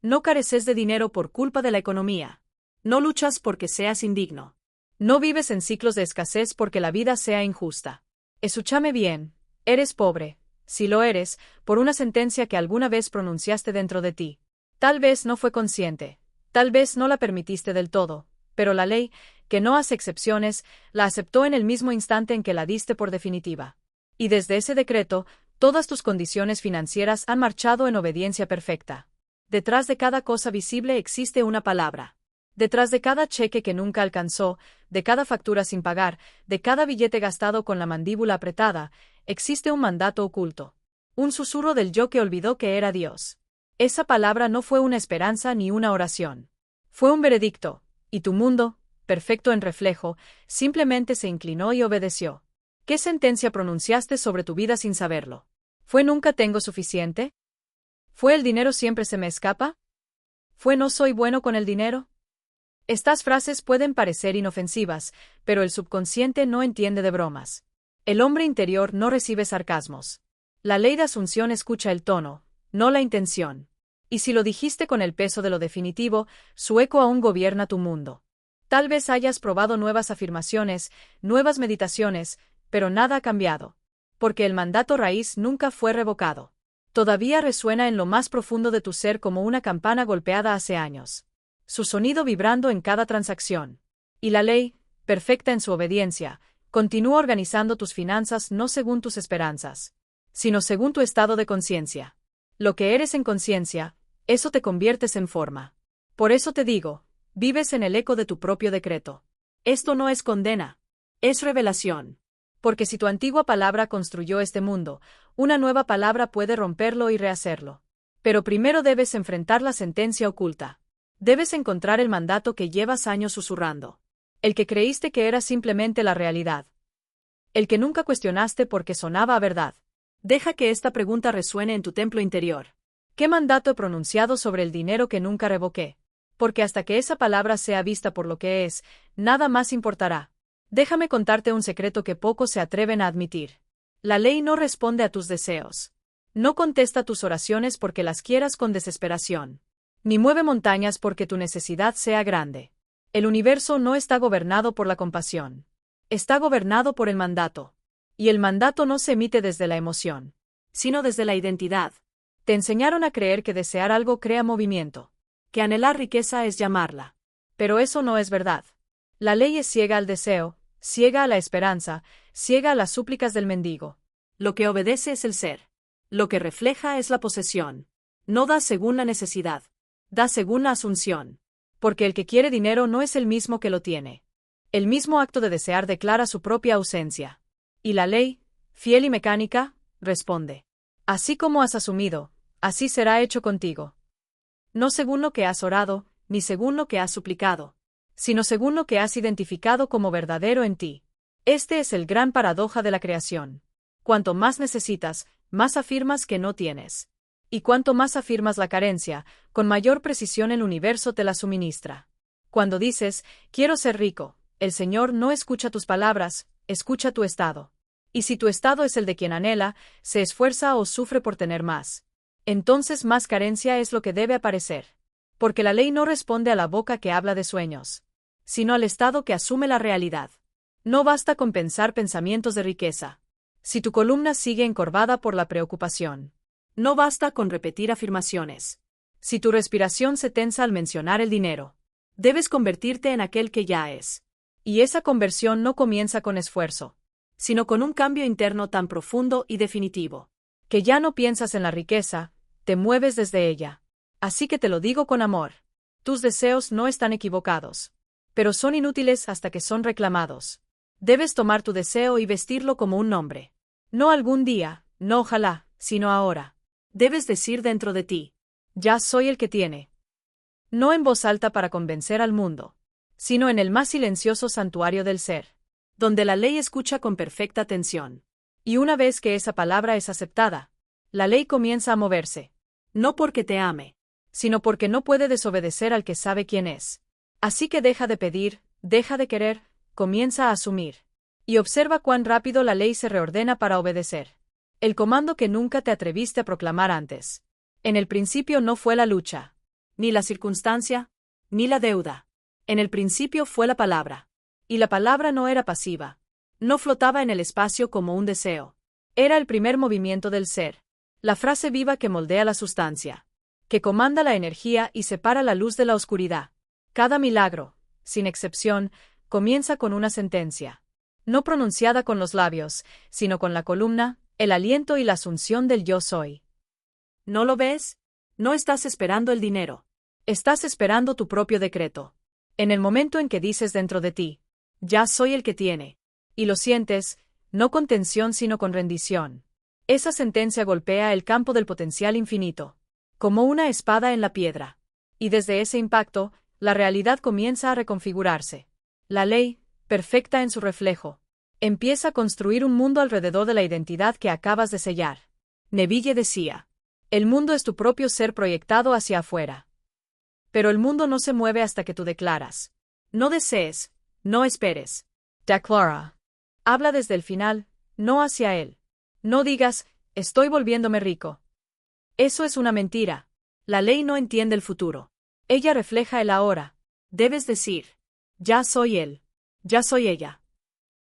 No careces de dinero por culpa de la economía. No luchas porque seas indigno. No vives en ciclos de escasez porque la vida sea injusta. Escúchame bien, eres pobre, si lo eres, por una sentencia que alguna vez pronunciaste dentro de ti. Tal vez no fue consciente, tal vez no la permitiste del todo, pero la ley, que no hace excepciones, la aceptó en el mismo instante en que la diste por definitiva. Y desde ese decreto, todas tus condiciones financieras han marchado en obediencia perfecta. Detrás de cada cosa visible existe una palabra. Detrás de cada cheque que nunca alcanzó, de cada factura sin pagar, de cada billete gastado con la mandíbula apretada, existe un mandato oculto. Un susurro del yo que olvidó que era Dios. Esa palabra no fue una esperanza ni una oración. Fue un veredicto, y tu mundo, perfecto en reflejo, simplemente se inclinó y obedeció. ¿Qué sentencia pronunciaste sobre tu vida sin saberlo? ¿Fue nunca tengo suficiente? ¿Fue el dinero siempre se me escapa? ¿Fue no soy bueno con el dinero? Estas frases pueden parecer inofensivas, pero el subconsciente no entiende de bromas. El hombre interior no recibe sarcasmos. La ley de asunción escucha el tono, no la intención. Y si lo dijiste con el peso de lo definitivo, su eco aún gobierna tu mundo. Tal vez hayas probado nuevas afirmaciones, nuevas meditaciones, pero nada ha cambiado. Porque el mandato raíz nunca fue revocado. Todavía resuena en lo más profundo de tu ser como una campana golpeada hace años. Su sonido vibrando en cada transacción. Y la ley, perfecta en su obediencia, continúa organizando tus finanzas no según tus esperanzas, sino según tu estado de conciencia. Lo que eres en conciencia, eso te conviertes en forma. Por eso te digo, vives en el eco de tu propio decreto. Esto no es condena, es revelación. Porque si tu antigua palabra construyó este mundo, una nueva palabra puede romperlo y rehacerlo. Pero primero debes enfrentar la sentencia oculta. Debes encontrar el mandato que llevas años susurrando. El que creíste que era simplemente la realidad. El que nunca cuestionaste porque sonaba a verdad. Deja que esta pregunta resuene en tu templo interior. ¿Qué mandato he pronunciado sobre el dinero que nunca revoqué? Porque hasta que esa palabra sea vista por lo que es, nada más importará. Déjame contarte un secreto que pocos se atreven a admitir. La ley no responde a tus deseos. No contesta tus oraciones porque las quieras con desesperación. Ni mueve montañas porque tu necesidad sea grande. El universo no está gobernado por la compasión. Está gobernado por el mandato. Y el mandato no se emite desde la emoción, sino desde la identidad. Te enseñaron a creer que desear algo crea movimiento, que anhelar riqueza es llamarla. Pero eso no es verdad. La ley es ciega al deseo, ciega a la esperanza, ciega a las súplicas del mendigo. Lo que obedece es el ser. Lo que refleja es la posesión. No da según la necesidad. Da según la asunción. Porque el que quiere dinero no es el mismo que lo tiene. El mismo acto de desear declara su propia ausencia. Y la ley, fiel y mecánica, responde. Así como has asumido, así será hecho contigo. No según lo que has orado, ni según lo que has suplicado, sino según lo que has identificado como verdadero en ti. Este es el gran paradoja de la creación. Cuanto más necesitas, más afirmas que no tienes. Y cuanto más afirmas la carencia, con mayor precisión el universo te la suministra. Cuando dices, quiero ser rico, el Señor no escucha tus palabras, escucha tu estado. Y si tu estado es el de quien anhela, se esfuerza o sufre por tener más. Entonces más carencia es lo que debe aparecer. Porque la ley no responde a la boca que habla de sueños, sino al estado que asume la realidad. No basta con pensar pensamientos de riqueza. Si tu columna sigue encorvada por la preocupación. No basta con repetir afirmaciones. Si tu respiración se tensa al mencionar el dinero, debes convertirte en aquel que ya es. Y esa conversión no comienza con esfuerzo, sino con un cambio interno tan profundo y definitivo, que ya no piensas en la riqueza, te mueves desde ella. Así que te lo digo con amor. Tus deseos no están equivocados, pero son inútiles hasta que son reclamados. Debes tomar tu deseo y vestirlo como un nombre. No algún día, no ojalá, sino ahora. Debes decir dentro de ti, ya soy el que tiene. No en voz alta para convencer al mundo, sino en el más silencioso santuario del ser, donde la ley escucha con perfecta atención. Y una vez que esa palabra es aceptada, la ley comienza a moverse, no porque te ame, sino porque no puede desobedecer al que sabe quién es. Así que deja de pedir, deja de querer, comienza a asumir. Y observa cuán rápido la ley se reordena para obedecer. El comando que nunca te atreviste a proclamar antes. En el principio no fue la lucha. ni la circunstancia, ni la deuda. En el principio fue la palabra. Y la palabra no era pasiva. No flotaba en el espacio como un deseo. Era el primer movimiento del ser. La frase viva que moldea la sustancia. Que comanda la energía y separa la luz de la oscuridad. Cada milagro, sin excepción, comienza con una sentencia. No pronunciada con los labios, sino con la columna, el aliento y la asunción del yo soy. ¿No lo ves? No estás esperando el dinero. Estás esperando tu propio decreto. En el momento en que dices dentro de ti, ya soy el que tiene. Y lo sientes, no con tensión sino con rendición. Esa sentencia golpea el campo del potencial infinito, como una espada en la piedra. Y desde ese impacto, la realidad comienza a reconfigurarse. La ley, perfecta en su reflejo, empieza a construir un mundo alrededor de la identidad que acabas de sellar. Neville decía, el mundo es tu propio ser proyectado hacia afuera. Pero el mundo no se mueve hasta que tú declaras. No desees, no esperes. Declara. Habla desde el final, no hacia él. No digas, estoy volviéndome rico. Eso es una mentira. La ley no entiende el futuro. Ella refleja el ahora. Debes decir, ya soy él, ya soy ella.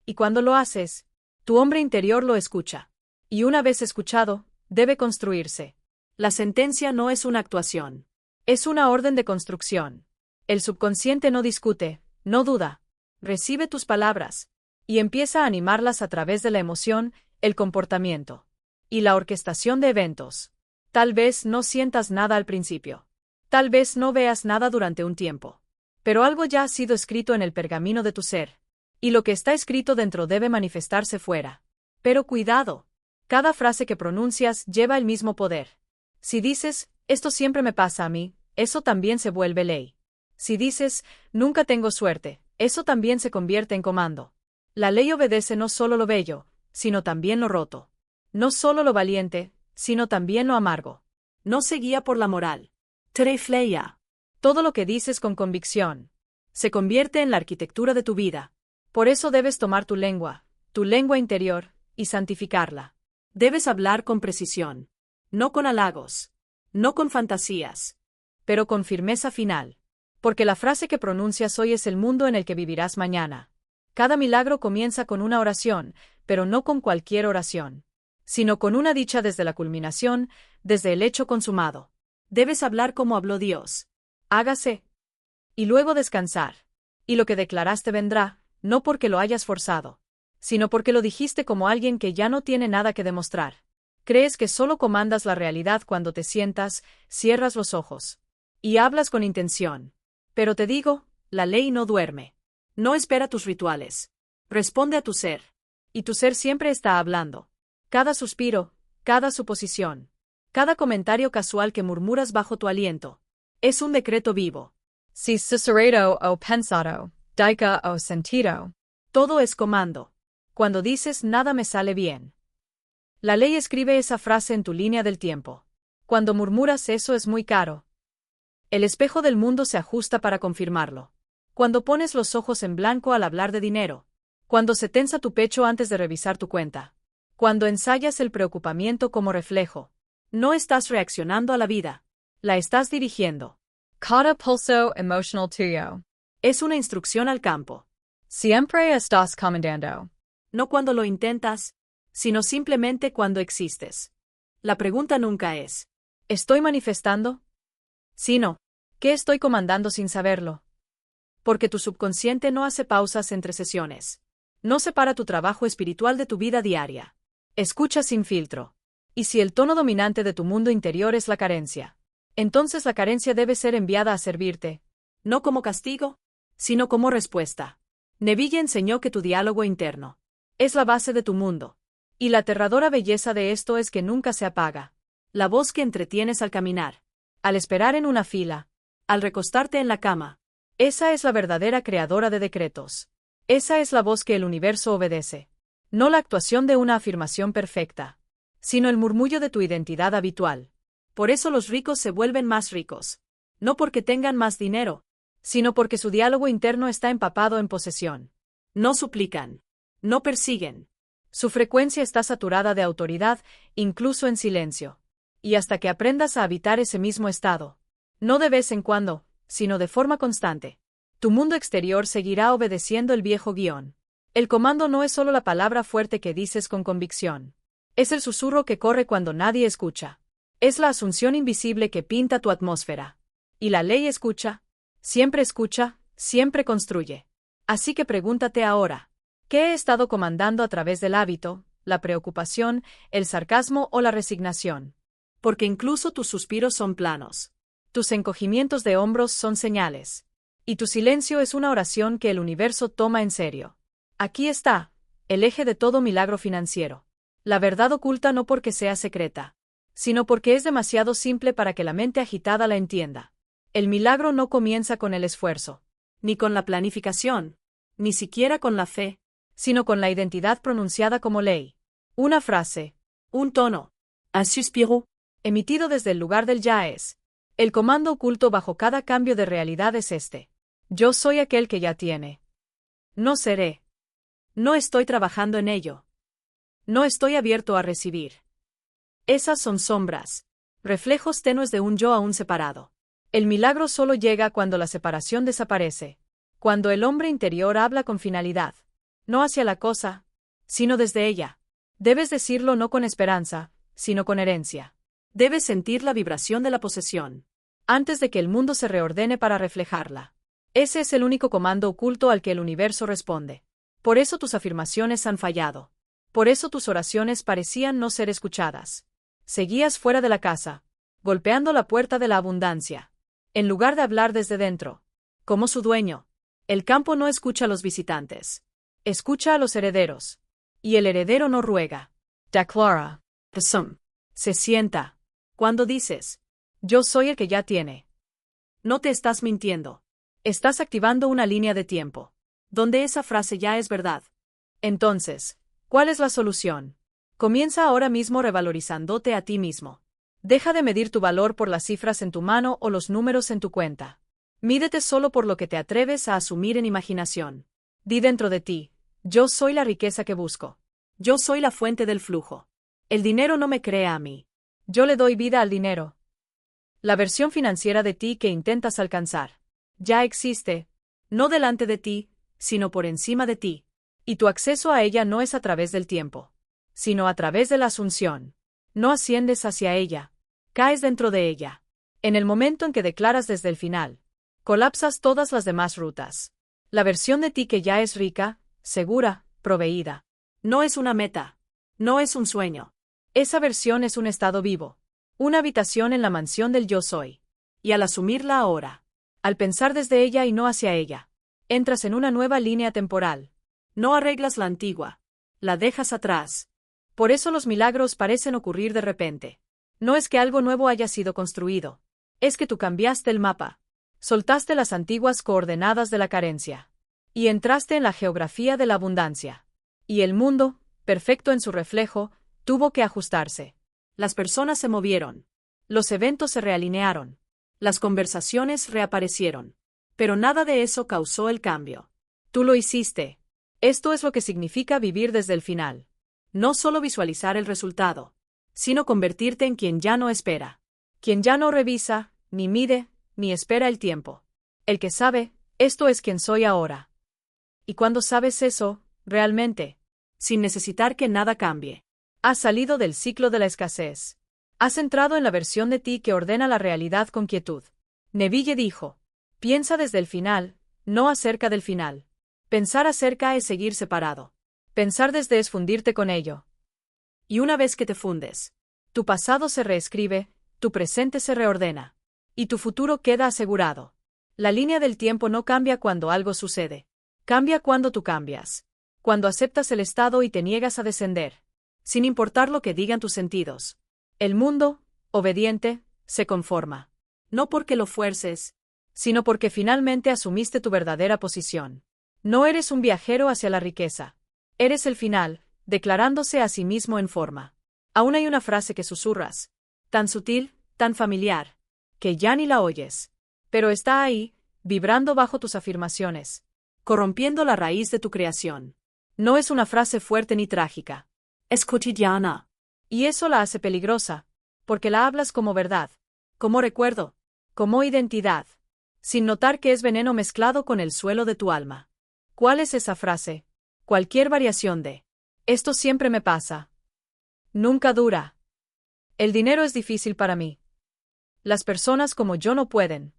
Y cuando lo haces, tu hombre interior lo escucha. Y una vez escuchado, debe construirse. La sentencia no es una actuación. Es una orden de construcción. El subconsciente no discute, no duda. Recibe tus palabras. Y empieza a animarlas a través de la emoción, el comportamiento. Y la orquestación de eventos. Tal vez no sientas nada al principio. Tal vez no veas nada durante un tiempo. Pero algo ya ha sido escrito en el pergamino de tu ser. Y lo que está escrito dentro debe manifestarse fuera. Pero cuidado. Cada frase que pronuncias lleva el mismo poder. Si dices, esto siempre me pasa a mí, eso también se vuelve ley. Si dices, nunca tengo suerte, eso también se convierte en comando. La ley obedece no solo lo bello, sino también lo roto. No solo lo valiente, sino también lo amargo. No se guía por la moral. Trefleia. Todo lo que dices con convicción se convierte en la arquitectura de tu vida. Por eso debes tomar tu lengua interior, y santificarla. Debes hablar con precisión. No con halagos. No con fantasías. Pero con firmeza final. Porque la frase que pronuncias hoy es el mundo en el que vivirás mañana. Cada milagro comienza con una oración, pero no con cualquier oración. Sino con una dicha desde la culminación, desde el hecho consumado. Debes hablar como habló Dios. Hágase. Y luego descansar. Y lo que declaraste vendrá, no porque lo hayas forzado, sino porque lo dijiste como alguien que ya no tiene nada que demostrar. Crees que solo comandas la realidad cuando te sientas, cierras los ojos. Y hablas con intención. Pero te digo, la ley no duerme. No espera tus rituales. Responde a tu ser. Y tu ser siempre está hablando. Cada suspiro, cada suposición, cada comentario casual que murmuras bajo tu aliento, es un decreto vivo. Si susurrado o pensado, dica o sentido. Todo es comando. Cuando dices nada me sale bien. La ley escribe esa frase en tu línea del tiempo. Cuando murmuras eso es muy caro. El espejo del mundo se ajusta para confirmarlo. Cuando pones los ojos en blanco al hablar de dinero. Cuando se tensa tu pecho antes de revisar tu cuenta. Cuando ensayas el preocupamiento como reflejo. No estás reaccionando a la vida. La estás dirigiendo. Cada pulso emotional tuyo. Es una instrucción al campo. Siempre estás comandando. No cuando lo intentas, sino simplemente cuando existes. La pregunta nunca es, ¿estoy manifestando? Sino, ¿qué estoy comandando sin saberlo? Porque tu subconsciente no hace pausas entre sesiones. No separa tu trabajo espiritual de tu vida diaria. Escucha sin filtro. Y si el tono dominante de tu mundo interior es la carencia, entonces la carencia debe ser enviada a servirte, no como castigo, sino como respuesta. Neville enseñó que tu diálogo interno es la base de tu mundo. Y la aterradora belleza de esto es que nunca se apaga. La voz que entretienes al caminar, al esperar en una fila, al recostarte en la cama. Esa es la verdadera creadora de decretos. Esa es la voz que el universo obedece. No la actuación de una afirmación perfecta, sino el murmullo de tu identidad habitual. Por eso los ricos se vuelven más ricos. No porque tengan más dinero, sino porque su diálogo interno está empapado en posesión. No suplican. No persiguen. Su frecuencia está saturada de autoridad, incluso en silencio. Y hasta que aprendas a habitar ese mismo estado, No de vez en cuando, sino de forma constante. Tu mundo exterior seguirá obedeciendo el viejo guión. El comando no es solo la palabra fuerte que dices con convicción. Es el susurro que corre cuando nadie escucha. Es la asunción invisible que pinta tu atmósfera. Y la ley escucha, siempre construye. Así que pregúntate ahora, ¿qué he estado comandando a través del hábito, la preocupación, el sarcasmo o la resignación? Porque incluso tus suspiros son planos. Tus encogimientos de hombros son señales. Y tu silencio es una oración que el universo toma en serio. Aquí está, el eje de todo milagro financiero. La verdad oculta no porque sea secreta, sino porque es demasiado simple para que la mente agitada la entienda. El milagro no comienza con el esfuerzo, ni con la planificación, ni siquiera con la fe, sino con la identidad pronunciada como ley. Una frase, un tono, un suspiro, emitido desde el lugar del ya es. El comando oculto bajo cada cambio de realidad es este. Yo soy aquel que ya tiene. No seré. No estoy trabajando en ello. No estoy abierto a recibir. Esas son sombras, reflejos tenues de un yo aún separado. El milagro solo llega cuando la separación desaparece, cuando el hombre interior habla con finalidad, no hacia la cosa, sino desde ella. Debes decirlo no con esperanza, sino con herencia. Debes sentir la vibración de la posesión, antes de que el mundo se reordene para reflejarla. Ese es el único comando oculto al que el universo responde. Por eso tus afirmaciones han fallado. Por eso tus oraciones parecían no ser escuchadas. Seguías fuera de la casa, golpeando la puerta de la abundancia, en lugar de hablar desde dentro. Como su dueño, el campo no escucha a los visitantes. Escucha a los herederos. Y el heredero no ruega. Declara. Se sienta. Cuando dices, yo soy el que ya tiene. No te estás mintiendo. Estás activando una línea de tiempo, donde esa frase ya es verdad. Entonces, ¿cuál es la solución? Comienza ahora mismo revalorizándote a ti mismo. Deja de medir tu valor por las cifras en tu mano o los números en tu cuenta. Mídete solo por lo que te atreves a asumir en imaginación. Di dentro de ti, yo soy la riqueza que busco. Yo soy la fuente del flujo. El dinero no me crea a mí. Yo le doy vida al dinero. La versión financiera de ti que intentas alcanzar ya existe, no delante de ti, sino por encima de ti. Y tu acceso a ella no es a través del tiempo, sino a través de la asunción. No asciendes hacia ella, caes dentro de ella. En el momento en que declaras desde el final, colapsas todas las demás rutas. La versión de ti que ya es rica, segura, proveída. No es una meta, no es un sueño. Esa versión es un estado vivo, una habitación en la mansión del yo soy. Y al asumirla ahora, al pensar desde ella y no hacia ella, entras en una nueva línea temporal. No arreglas la antigua, la dejas atrás. Por eso los milagros parecen ocurrir de repente. No es que algo nuevo haya sido construido, es que tú cambiaste el mapa, soltaste las antiguas coordenadas de la carencia, y entraste en la geografía de la abundancia. Y el mundo, perfecto en su reflejo, tuvo que ajustarse. Las personas se movieron, los eventos se realinearon, las conversaciones reaparecieron. Pero nada de eso causó el cambio. Tú lo hiciste. Esto es lo que significa vivir desde el final. No solo visualizar el resultado, sino convertirte en quien ya no espera, quien ya no revisa, ni mide, ni espera el tiempo. El que sabe, esto es quien soy ahora. Y cuando sabes eso, realmente, sin necesitar que nada cambie, has salido del ciclo de la escasez. Has entrado en la versión de ti que ordena la realidad con quietud. Neville dijo, piensa desde el final, no acerca del final. Pensar acerca es seguir separado. Pensar desde es fundirte con ello. Y una vez que te fundes, tu pasado se reescribe, tu presente se reordena. Y tu futuro queda asegurado. La línea del tiempo no cambia cuando algo sucede. Cambia cuando tú cambias. Cuando aceptas el estado y te niegas a descender. Sin importar lo que digan tus sentidos. El mundo, obediente, se conforma. No porque lo fuerces, sino porque finalmente asumiste tu verdadera posición. No eres un viajero hacia la riqueza. Eres el final, declarándose a sí mismo en forma. Aún hay una frase que susurras, tan sutil, tan familiar, que ya ni la oyes. Pero está ahí, vibrando bajo tus afirmaciones, corrompiendo la raíz de tu creación. No es una frase fuerte ni trágica. Es cotidiana. Y eso la hace peligrosa, porque la hablas como verdad, como recuerdo, como identidad, sin notar que es veneno mezclado con el suelo de tu alma. ¿Cuál es esa frase? Cualquier variación de esto siempre me pasa. Nunca dura. El dinero es difícil para mí. Las personas como yo no pueden.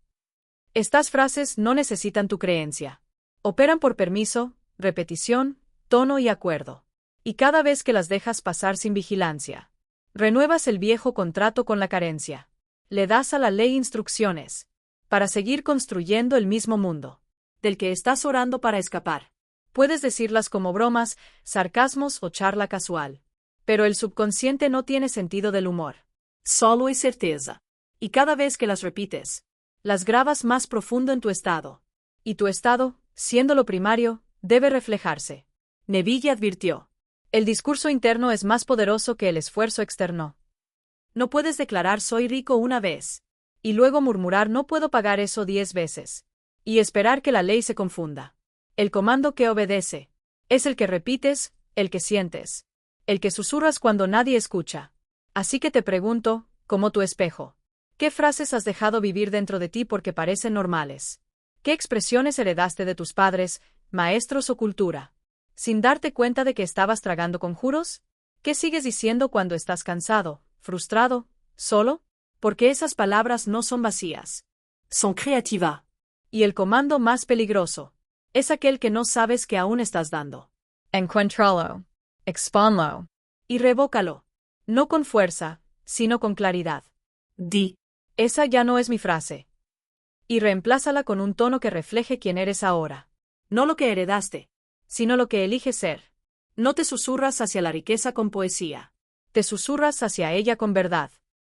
Estas frases no necesitan tu creencia. Operan por permiso, repetición, tono y acuerdo. Y cada vez que las dejas pasar sin vigilancia, renuevas el viejo contrato con la carencia. Le das a la ley instrucciones para seguir construyendo el mismo mundo del que estás orando para escapar. Puedes decirlas como bromas, sarcasmos o charla casual, pero el subconsciente no tiene sentido del humor. Solo es certeza. Y cada vez que las repites, las grabas más profundo en tu estado. Y tu estado, siendo lo primario, debe reflejarse. Neville advirtió. El discurso interno es más poderoso que el esfuerzo externo. No puedes declarar soy rico una vez, y luego murmurar no puedo pagar eso 10 veces, y esperar que la ley se confunda. El comando que obedece es el que repites, el que sientes, el que susurras cuando nadie escucha. Así que te pregunto, como tu espejo, ¿qué frases has dejado vivir dentro de ti porque parecen normales? ¿Qué expresiones heredaste de tus padres, maestros o cultura, sin darte cuenta de que estabas tragando conjuros? ¿Qué sigues diciendo cuando estás cansado, frustrado, solo? Porque esas palabras no son vacías. Son creativas. Y el comando más peligroso es aquel que no sabes que aún estás dando. Encuéntralo. Expónlo. Y revócalo. No con fuerza, sino con claridad. Di. Esa ya no es mi frase. Y reemplázala con un tono que refleje quién eres ahora. No lo que heredaste, sino lo que eliges ser. No te susurras hacia la riqueza con poesía. Te susurras hacia ella con verdad.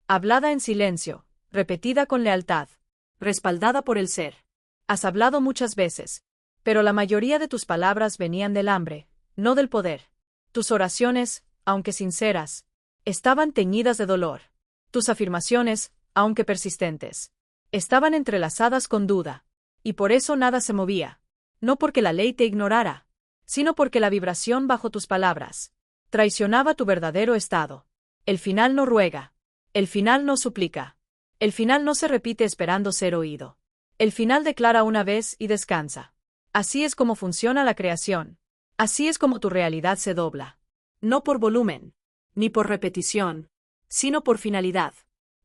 Hablada en silencio, repetida con lealtad, respaldada por el ser. Has hablado muchas veces, pero la mayoría de tus palabras venían del hambre, no del poder. Tus oraciones, aunque sinceras, estaban teñidas de dolor. Tus afirmaciones, aunque persistentes, estaban entrelazadas con duda, y por eso nada se movía. No porque la ley te ignorara, sino porque la vibración bajo tus palabras traicionaba tu verdadero estado. El final no ruega. El final no suplica. El final no se repite esperando ser oído. El final declara una vez y descansa. Así es como funciona la creación. Así es como tu realidad se dobla. No por volumen, ni por repetición, sino por finalidad.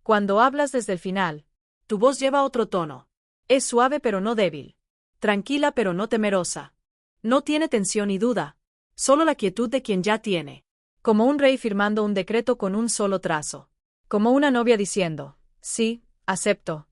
Cuando hablas desde el final, tu voz lleva otro tono. Es suave pero no débil. Tranquila pero no temerosa. No tiene tensión ni duda, solo la quietud de quien ya tiene. Como un rey firmando un decreto con un solo trazo. Como una novia diciendo, sí, acepto.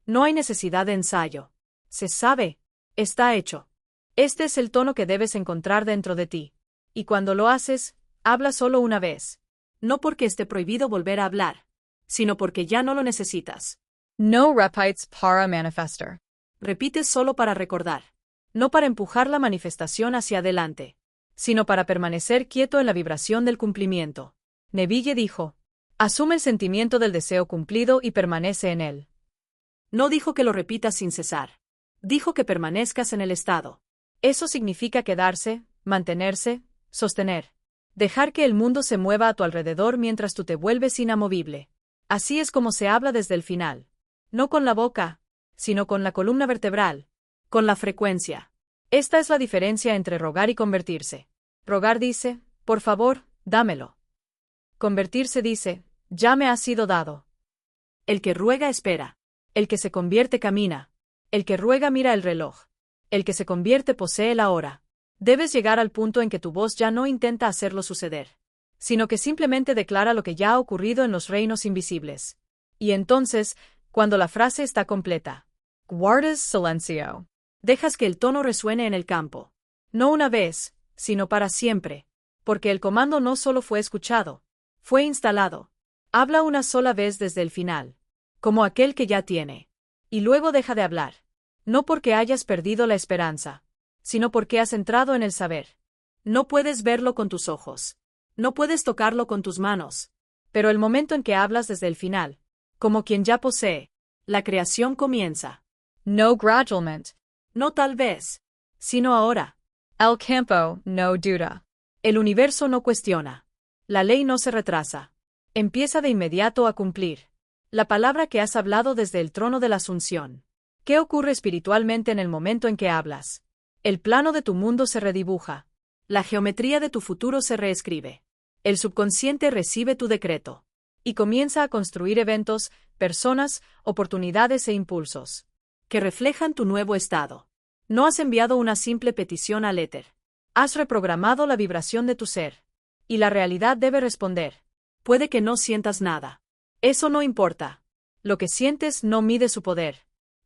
No hay necesidad de ensayo. Se sabe. Está hecho. Este es el tono que debes encontrar dentro de ti. Y cuando lo haces, habla solo una vez. No porque esté prohibido volver a hablar, sino porque ya no lo necesitas. No repites para manifestar. Repites solo para recordar. No para empujar la manifestación hacia adelante, sino para permanecer quieto en la vibración del cumplimiento. Neville dijo, asume el sentimiento del deseo cumplido y permanece en él. No dijo que lo repitas sin cesar. Dijo que permanezcas en el estado. Eso significa quedarse, mantenerse, sostener. Dejar que el mundo se mueva a tu alrededor mientras tú te vuelves inamovible. Así es como se habla desde el final. No con la boca, sino con la columna vertebral, con la frecuencia. Esta es la diferencia entre rogar y convertirse. Rogar dice, por favor, dámelo. Convertirse dice, ya me ha sido dado. El que ruega espera. El que se convierte camina. El que ruega mira el reloj. El que se convierte posee la hora. Debes llegar al punto en que tu voz ya no intenta hacerlo suceder, sino que simplemente declara lo que ya ha ocurrido en los reinos invisibles. Y entonces, cuando la frase está completa, guardas silencio. Dejas que el tono resuene en el campo. No una vez, sino para siempre. Porque el comando no solo fue escuchado, fue instalado. Habla una sola vez desde el final, como aquel que ya tiene. Y luego deja de hablar. No porque hayas perdido la esperanza, sino porque has entrado en el saber. No puedes verlo con tus ojos. No puedes tocarlo con tus manos. Pero el momento en que hablas desde el final, como quien ya posee, la creación comienza. No gradualmente. No tal vez, sino ahora. El campo no duda. El universo no cuestiona. La ley no se retrasa. Empieza de inmediato a cumplir. La palabra que has hablado desde el trono de la Asunción. ¿Qué ocurre espiritualmente en el momento en que hablas? El plano de tu mundo se redibuja. La geometría de tu futuro se reescribe. El subconsciente recibe tu decreto. Y comienza a construir eventos, personas, oportunidades e impulsos que reflejan tu nuevo estado. No has enviado una simple petición al éter. Has reprogramado la vibración de tu ser. Y la realidad debe responder. Puede que no sientas nada. Eso no importa. Lo que sientes no mide su poder.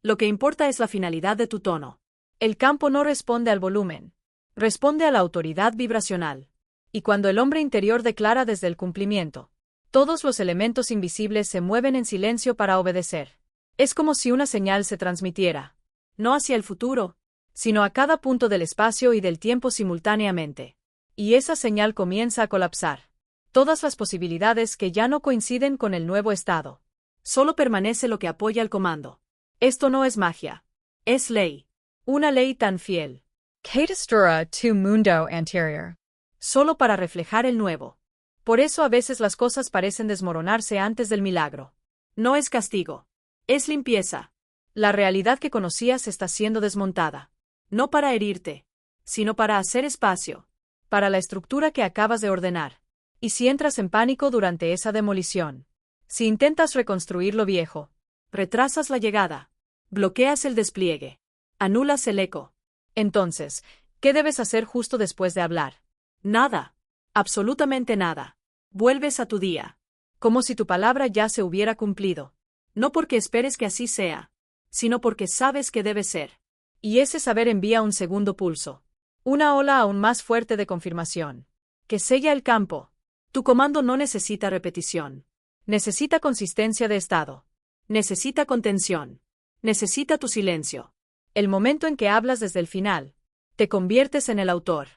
Lo que importa es la finalidad de tu tono. El campo no responde al volumen. Responde a la autoridad vibracional. Y cuando el hombre interior declara desde el cumplimiento, todos los elementos invisibles se mueven en silencio para obedecer. Es como si una señal se transmitiera, no hacia el futuro, sino a cada punto del espacio y del tiempo simultáneamente. Y esa señal comienza a colapsar. Todas las posibilidades que ya no coinciden con el nuevo estado. Solo permanece lo que apoya el comando. Esto no es magia. Es ley. Una ley tan fiel. Catastura tu mundo anterior. Solo para reflejar el nuevo. Por eso a veces las cosas parecen desmoronarse antes del milagro. No es castigo. Es limpieza. La realidad que conocías está siendo desmontada. No para herirte, sino para hacer espacio. Para la estructura que acabas de ordenar. Y si entras en pánico durante esa demolición. Si intentas reconstruir lo viejo. Retrasas la llegada. Bloqueas el despliegue. Anulas el eco. Entonces, ¿qué debes hacer justo después de hablar? Nada. Absolutamente nada. Vuelves a tu día. Como si tu palabra ya se hubiera cumplido. No porque esperes que así sea, sino porque sabes que debe ser. Y ese saber envía un segundo pulso. Una ola aún más fuerte de confirmación. Que sella el campo. Tu comando no necesita repetición. Necesita consistencia de estado. Necesita contención. Necesita tu silencio. El momento en que hablas desde el final, te conviertes en el autor.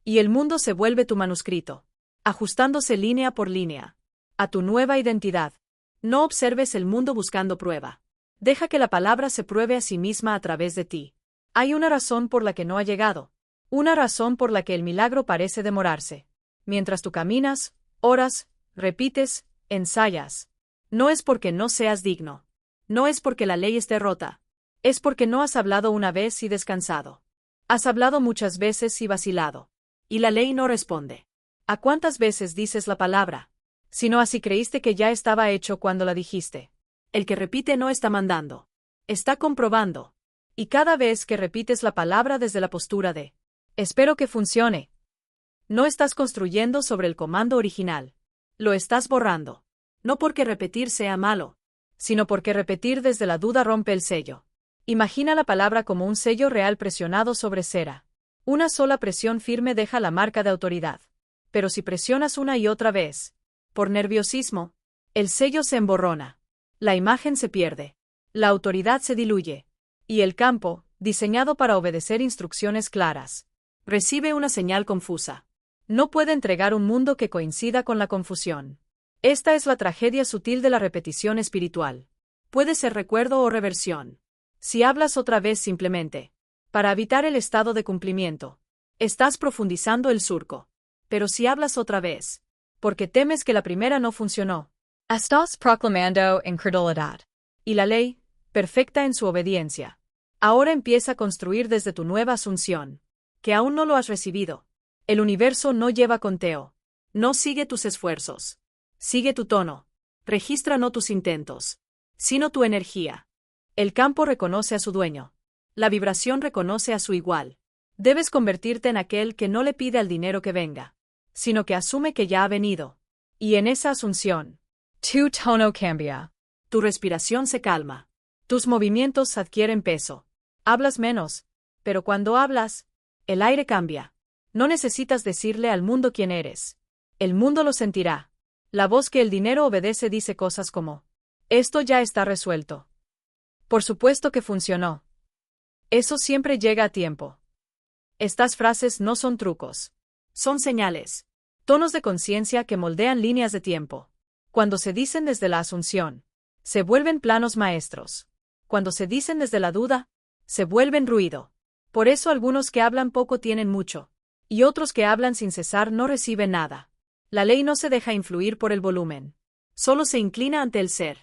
Y el mundo se vuelve tu manuscrito. Ajustándose línea por línea. A tu nueva identidad. No observes el mundo buscando prueba. Deja que la palabra se pruebe a sí misma a través de ti. Hay una razón por la que no ha llegado. Una razón por la que el milagro parece demorarse. Mientras tú caminas, oras, repites, ensayas. No es porque no seas digno. No es porque la ley esté rota. Es porque no has hablado una vez y descansado. Has hablado muchas veces y vacilado. Y la ley no responde. ¿A cuántas veces dices la palabra? Si no así creíste que ya estaba hecho cuando la dijiste. El que repite no está mandando. Está comprobando. Y cada vez que repites la palabra desde la postura de espero que funcione. No estás construyendo sobre el comando original. Lo estás borrando. No porque repetir sea malo, sino porque repetir desde la duda rompe el sello. Imagina la palabra como un sello real presionado sobre cera. Una sola presión firme deja la marca de autoridad. Pero si presionas una y otra vez, por nerviosismo, el sello se emborrona. La imagen se pierde. La autoridad se diluye. Y el campo, diseñado para obedecer instrucciones claras, recibe una señal confusa. No puede entregar un mundo que coincida con la confusión. Esta es la tragedia sutil de la repetición espiritual. Puede ser recuerdo o reversión. Si hablas otra vez simplemente, para evitar el estado de cumplimiento, estás profundizando el surco. Pero si hablas otra vez, porque temes que la primera no funcionó, Estás proclamando incredulidad. y la ley, perfecta en su obediencia, ahora empieza a construir desde tu nueva asunción, que aún no lo has recibido. El universo no lleva conteo. No sigue tus esfuerzos. Sigue tu tono. Registra no tus intentos, sino tu energía. El campo reconoce a su dueño. La vibración reconoce a su igual. Debes convertirte en aquel que no le pide al dinero que venga, sino que asume que ya ha venido. Y en esa asunción, Tu tono cambia. tu respiración se calma. Tus movimientos adquieren peso. Hablas menos, pero cuando hablas, el aire cambia. No necesitas decirle al mundo quién eres. El mundo lo sentirá. La voz que el dinero obedece dice cosas como: esto ya está resuelto. Por supuesto que funcionó. Eso siempre llega a tiempo. Estas frases no son trucos. Son señales. Tonos de conciencia que moldean líneas de tiempo. Cuando se dicen desde la asunción, se vuelven planos maestros. Cuando se dicen desde la duda, se vuelven ruido. Por eso algunos que hablan poco tienen mucho, y otros que hablan sin cesar no reciben nada. La ley no se deja influir por el volumen. Solo se inclina ante el ser.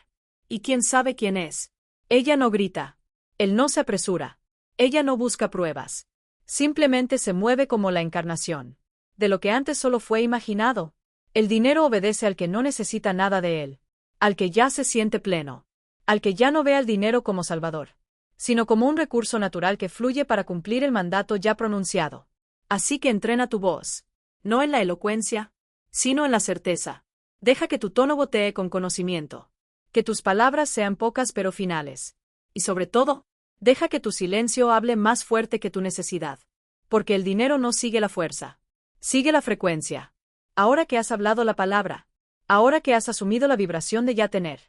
¿Y quién sabe quién es? Ella no grita. Él no se apresura. Ella no busca pruebas. Simplemente se mueve como la encarnación de lo que antes solo fue imaginado. El dinero obedece al que no necesita nada de él, al que ya se siente pleno, al que ya no ve al dinero como salvador, sino como un recurso natural que fluye para cumplir el mandato ya pronunciado. Así que entrena tu voz, no en la elocuencia, sino en la certeza. Deja que tu tono gotee con conocimiento, que tus palabras sean pocas pero finales. Y sobre todo, deja que tu silencio hable más fuerte que tu necesidad. Porque el dinero no sigue la fuerza, sigue la frecuencia. Ahora que has hablado la palabra, ahora que has asumido la vibración de ya tener,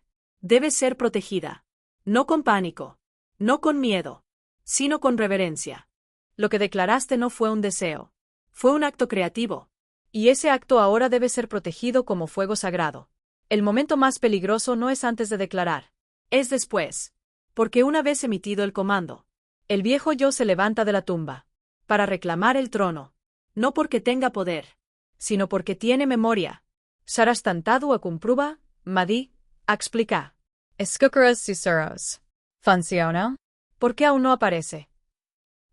debes ser protegida. No con pánico, no con miedo, sino con reverencia. Lo que declaraste no fue un deseo, fue un acto creativo. Y ese acto ahora debe ser protegido como fuego sagrado. El momento más peligroso no es antes de declarar, es después. Porque una vez emitido el comando, el viejo yo se levanta de la tumba, para reclamar el trono, no porque tenga poder, sino porque tiene memoria. Sarastantado a comprueba, Madi, a explicar. Escucharas susurros. Funciona? ¿Por qué aún no aparece?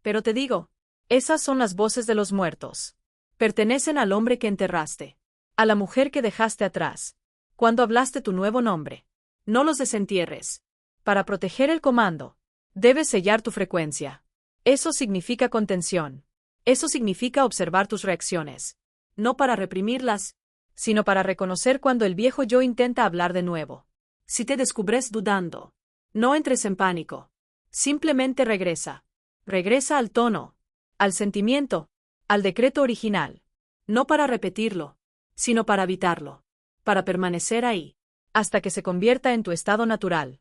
Pero te digo, esas son las voces de los muertos. Pertenecen al hombre que enterraste, a la mujer que dejaste atrás, cuando hablaste tu nuevo nombre. No los desentierres. Para proteger el comando, debes sellar tu frecuencia. Eso significa contención. Eso significa observar tus reacciones. No para reprimirlas, sino para reconocer cuando el viejo yo intenta hablar de nuevo. Si te descubres dudando, no entres en pánico. Simplemente regresa. Regresa al tono, al sentimiento, al decreto original. No para repetirlo, sino para habitarlo. Para permanecer ahí, hasta que se convierta en tu estado natural.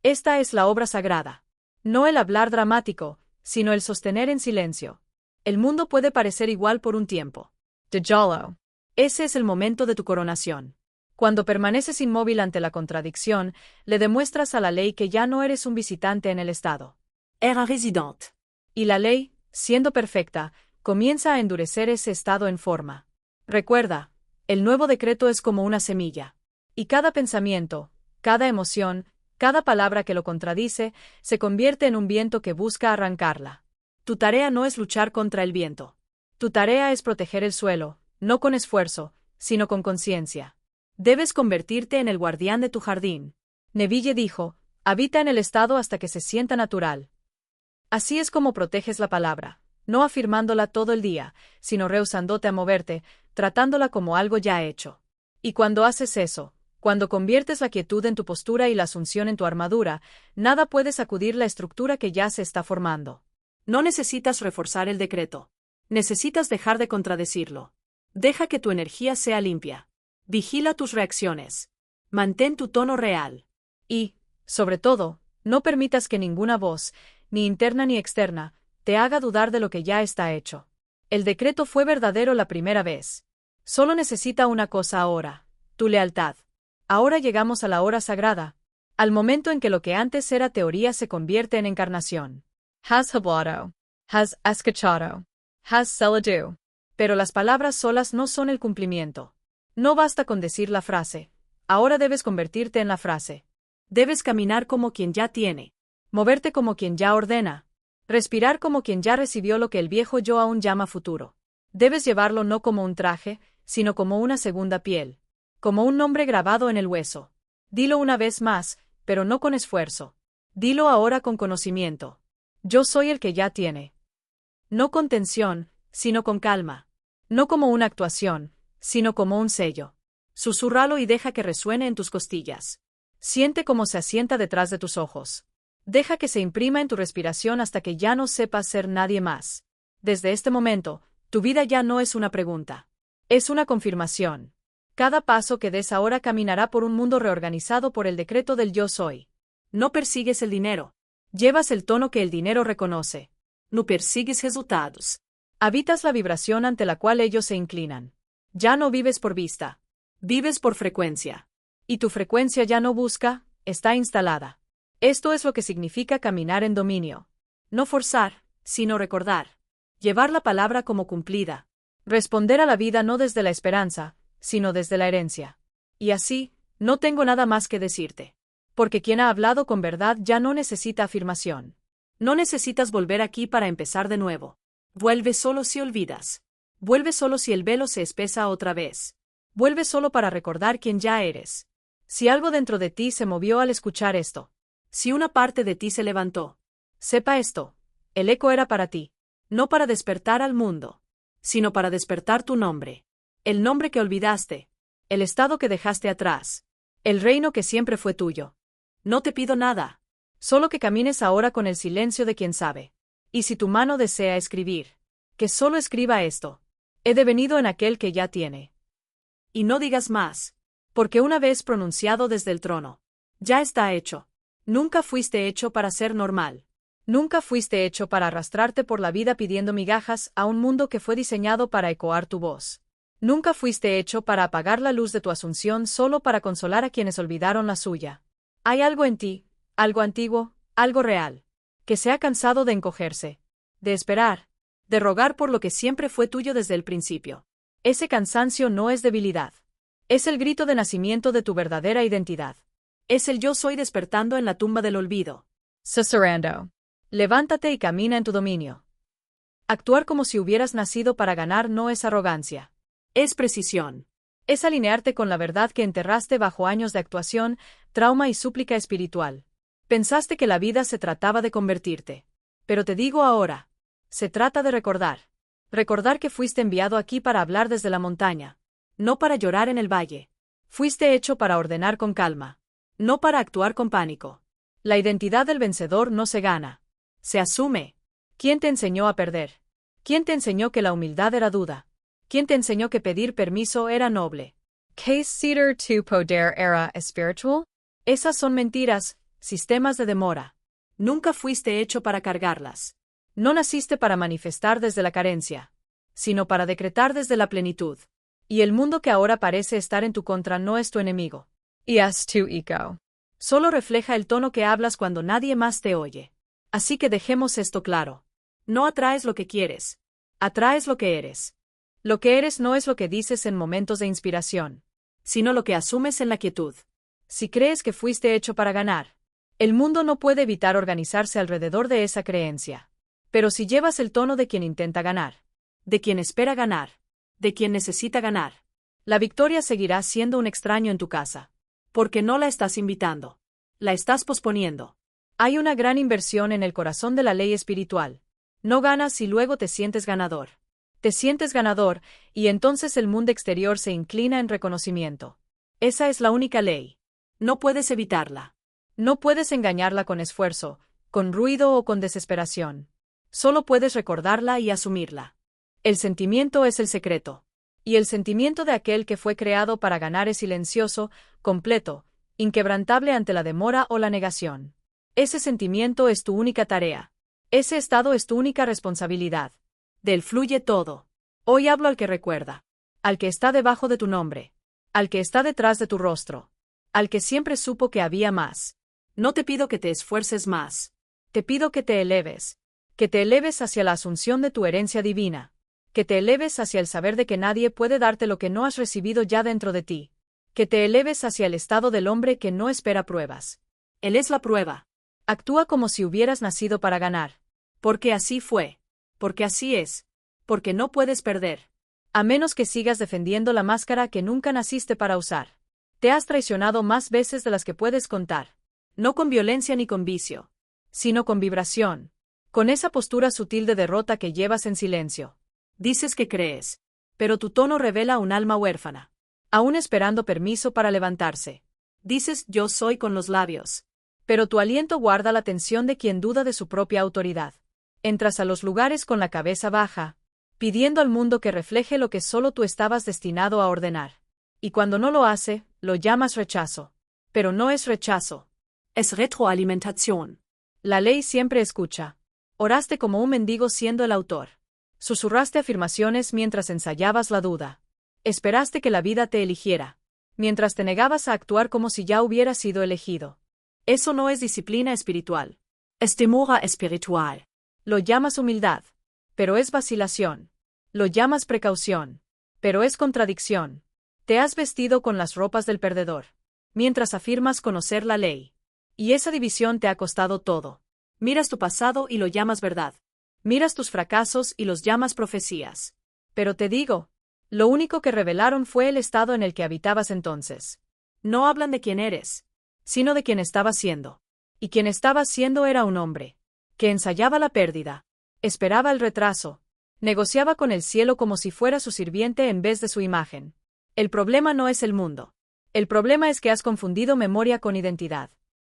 Esta es la obra sagrada. No el hablar dramático, sino el sostener en silencio. El mundo puede parecer igual por un tiempo. Djalo. Ese es el momento de tu coronación. Cuando permaneces inmóvil ante la contradicción, le demuestras a la ley que ya no eres un visitante en el estado. Era resident. Y la ley, siendo perfecta, comienza a endurecer ese estado en forma. Recuerda, el nuevo decreto es como una semilla. Y cada pensamiento, cada emoción, cada palabra que lo contradice, se convierte en un viento que busca arrancarla. Tu tarea no es luchar contra el viento. Tu tarea es proteger el suelo, no con esfuerzo, sino con conciencia. Debes convertirte en el guardián de tu jardín. Neville dijo, habita en el estado hasta que se sienta natural. Así es como proteges la palabra, no afirmándola todo el día, sino rehusándote a moverte, tratándola como algo ya hecho. Y cuando haces eso, cuando conviertes la quietud en tu postura y la asunción en tu armadura, nada puede sacudir la estructura que ya se está formando. No necesitas reforzar el decreto. Necesitas dejar de contradecirlo. Deja que tu energía sea limpia. Vigila tus reacciones. Mantén tu tono real. Y, sobre todo, no permitas que ninguna voz, ni interna ni externa, te haga dudar de lo que ya está hecho. El decreto fue verdadero la primera vez. Solo necesita una cosa ahora, tu lealtad. Ahora llegamos a la hora sagrada, al momento en que lo que antes era teoría se convierte en encarnación. Has hablado. Has escuchado. Has celado. Pero las palabras solas no son el cumplimiento. No basta con decir la frase. Ahora debes convertirte en la frase. Debes caminar como quien ya tiene. Moverte como quien ya ordena. Respirar como quien ya recibió lo que el viejo yo aún llama futuro. Debes llevarlo no como un traje, sino como una segunda piel. Como un nombre grabado en el hueso. Dilo una vez más, pero no con esfuerzo. Dilo ahora con conocimiento. Yo soy el que ya tiene. No con tensión, sino con calma. No como una actuación, sino como un sello. Susúrralo y deja que resuene en tus costillas. Siente cómo se asienta detrás de tus ojos. Deja que se imprima en tu respiración hasta que ya no sepas ser nadie más. Desde este momento, tu vida ya no es una pregunta. Es una confirmación. Cada paso que des ahora caminará por un mundo reorganizado por el decreto del yo soy. No persigues el dinero. Llevas el tono que el dinero reconoce. No persigues resultados. Habitas la vibración ante la cual ellos se inclinan. Ya no vives por vista. Vives por frecuencia. Y tu frecuencia ya no busca, está instalada. Esto es lo que significa caminar en dominio. No forzar, sino recordar. Llevar la palabra como cumplida. Responder a la vida no desde la esperanza, sino desde la herencia. Y así, no tengo nada más que decirte. Porque quien ha hablado con verdad ya no necesita afirmación. No necesitas volver aquí para empezar de nuevo. Vuelve solo si olvidas. Vuelve solo si el velo se espesa otra vez. Vuelve solo para recordar quién ya eres. Si algo dentro de ti se movió al escuchar esto, si una parte de ti se levantó, sepa esto, el eco era para ti, no para despertar al mundo, sino para despertar tu nombre, el nombre que olvidaste, el estado que dejaste atrás, el reino que siempre fue tuyo. No te pido nada, solo que camines ahora con el silencio de quien sabe. Y si tu mano desea escribir, que solo escriba esto: he devenido en aquel que ya tiene. Y no digas más, porque una vez pronunciado desde el trono, ya está hecho. Nunca fuiste hecho para ser normal. Nunca fuiste hecho para arrastrarte por la vida pidiendo migajas a un mundo que fue diseñado para ecoar tu voz. Nunca fuiste hecho para apagar la luz de tu asunción solo para consolar a quienes olvidaron la suya. Hay algo en ti, algo antiguo, algo real, que se ha cansado de encogerse, de esperar, de rogar por lo que siempre fue tuyo desde el principio. Ese cansancio no es debilidad. Es el grito de nacimiento de tu verdadera identidad. Es el yo soy despertando en la tumba del olvido. Susurrando. Levántate y camina en tu dominio. Actuar como si hubieras nacido para ganar no es arrogancia. Es precisión. Es alinearte con la verdad que enterraste bajo años de actuación, trauma y súplica espiritual. Pensaste que la vida se trataba de convertirte. Pero te digo ahora, se trata de recordar. Recordar que fuiste enviado aquí para hablar desde la montaña, no para llorar en el valle. Fuiste hecho para ordenar con calma, no para actuar con pánico. La identidad del vencedor no se gana, se asume. ¿Quién te enseñó a perder? ¿Quién te enseñó que la humildad era duda? ¿Quién te enseñó que pedir permiso era noble? Case Cedar to Poder era espiritual? Esas son mentiras, sistemas de demora. Nunca fuiste hecho para cargarlas. No naciste para manifestar desde la carencia, sino para decretar desde la plenitud. Y el mundo que ahora parece estar en tu contra no es tu enemigo. Y es tu eco. Solo refleja el tono que hablas cuando nadie más te oye. Así que dejemos esto claro. No atraes lo que quieres. Atraes lo que eres. Lo que eres no es lo que dices en momentos de inspiración, sino lo que asumes en la quietud. Si crees que fuiste hecho para ganar, el mundo no puede evitar organizarse alrededor de esa creencia. Pero si llevas el tono de quien intenta ganar, de quien espera ganar, de quien necesita ganar, la victoria seguirá siendo un extraño en tu casa. Porque no la estás invitando. La estás posponiendo. Hay una gran inversión en el corazón de la ley espiritual. No ganas y luego te sientes ganador. Te sientes ganador, y entonces el mundo exterior se inclina en reconocimiento. Esa es la única ley. No puedes evitarla. No puedes engañarla con esfuerzo, con ruido o con desesperación. Solo puedes recordarla y asumirla. El sentimiento es el secreto. Y el sentimiento de aquel que fue creado para ganar es silencioso, completo, inquebrantable ante la demora o la negación. Ese sentimiento es tu única tarea. Ese estado es tu única responsabilidad. De él fluye todo. Hoy hablo al que recuerda. Al que está debajo de tu nombre. Al que está detrás de tu rostro. Al que siempre supo que había más. No te pido que te esfuerces más. Te pido que te eleves. Que te eleves hacia la asunción de tu herencia divina. Que te eleves hacia el saber de que nadie puede darte lo que no has recibido ya dentro de ti. Que te eleves hacia el estado del hombre que no espera pruebas. Él es la prueba. Actúa como si hubieras nacido para ganar. Porque así fue. Porque así es. Porque no puedes perder. A menos que sigas defendiendo la máscara que nunca naciste para usar. Te has traicionado más veces de las que puedes contar. No con violencia ni con vicio, sino con vibración. Con esa postura sutil de derrota que llevas en silencio. Dices que crees, pero tu tono revela un alma huérfana, aún esperando permiso para levantarse. Dices yo soy con los labios, pero tu aliento guarda la tensión de quien duda de su propia autoridad. Entras a los lugares con la cabeza baja, pidiendo al mundo que refleje lo que solo tú estabas destinado a ordenar. Y cuando no lo hace, lo llamas rechazo. Pero no es rechazo. Es retroalimentación. La ley siempre escucha. Oraste como un mendigo siendo el autor. Susurraste afirmaciones mientras ensayabas la duda. Esperaste que la vida te eligiera, mientras te negabas a actuar como si ya hubieras sido elegido. Eso no es disciplina espiritual. Es temor espiritual. Lo llamas humildad, pero es vacilación. Lo llamas precaución, pero es contradicción. Te has vestido con las ropas del perdedor, mientras afirmas conocer la ley. Y esa división te ha costado todo. Miras tu pasado y lo llamas verdad. Miras tus fracasos y los llamas profecías. Pero te digo, lo único que revelaron fue el estado en el que habitabas entonces. No hablan de quién eres, sino de quién estabas siendo. Y quien estabas siendo era un hombre que ensayaba la pérdida, esperaba el retraso, negociaba con el cielo como si fuera su sirviente en vez de su imagen. El problema no es el mundo. El problema es que has confundido memoria con identidad.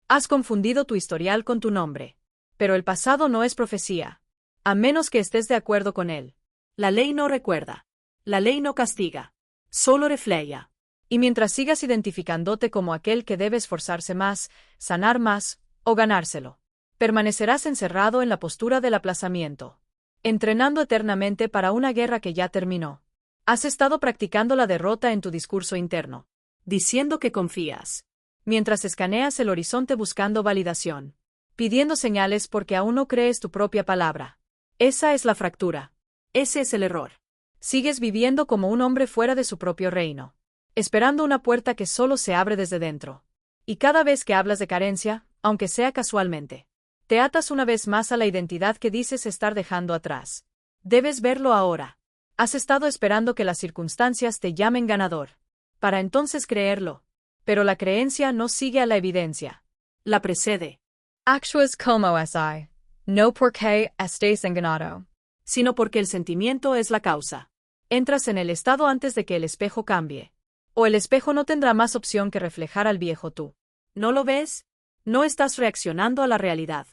Has confundido tu historial con tu nombre. Pero el pasado no es profecía, a menos que estés de acuerdo con él. La ley no recuerda. La ley no castiga. Solo refleja. Y mientras sigas identificándote como aquel que debe esforzarse más, sanar más, o ganárselo, permanecerás encerrado en la postura del aplazamiento, entrenando eternamente para una guerra que ya terminó. Has estado practicando la derrota en tu discurso interno, diciendo que confías, mientras escaneas el horizonte buscando validación, pidiendo señales porque aún no crees tu propia palabra. Esa es la fractura. Ese es el error. Sigues viviendo como un hombre fuera de su propio reino, esperando una puerta que solo se abre desde dentro. Y cada vez que hablas de carencia, aunque sea casualmente, te atas una vez más a la identidad que dices estar dejando atrás. Debes verlo ahora. Has estado esperando que las circunstancias te llamen ganador, para entonces creerlo. Pero la creencia no sigue a la evidencia. La precede. Actuas como si, no porque estés enganado. Sino porque el sentimiento es la causa. Entras en el estado antes de que el espejo cambie. O el espejo no tendrá más opción que reflejar al viejo tú. ¿No lo ves? No estás reaccionando a la realidad.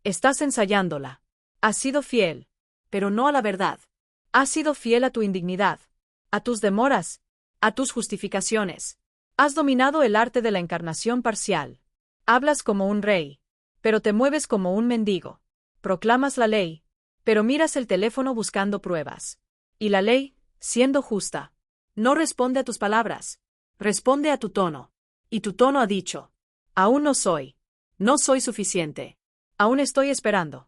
Estás ensayándola. Has sido fiel, pero no a la verdad. Has sido fiel a tu indignidad, a tus demoras, a tus justificaciones. Has dominado el arte de la encarnación parcial. Hablas como un rey, pero te mueves como un mendigo. Proclamas la ley, pero miras el teléfono buscando pruebas. Y la ley, siendo justa, no responde a tus palabras, responde a tu tono. Y tu tono ha dicho: aún no soy. No soy suficiente. Aún estoy esperando.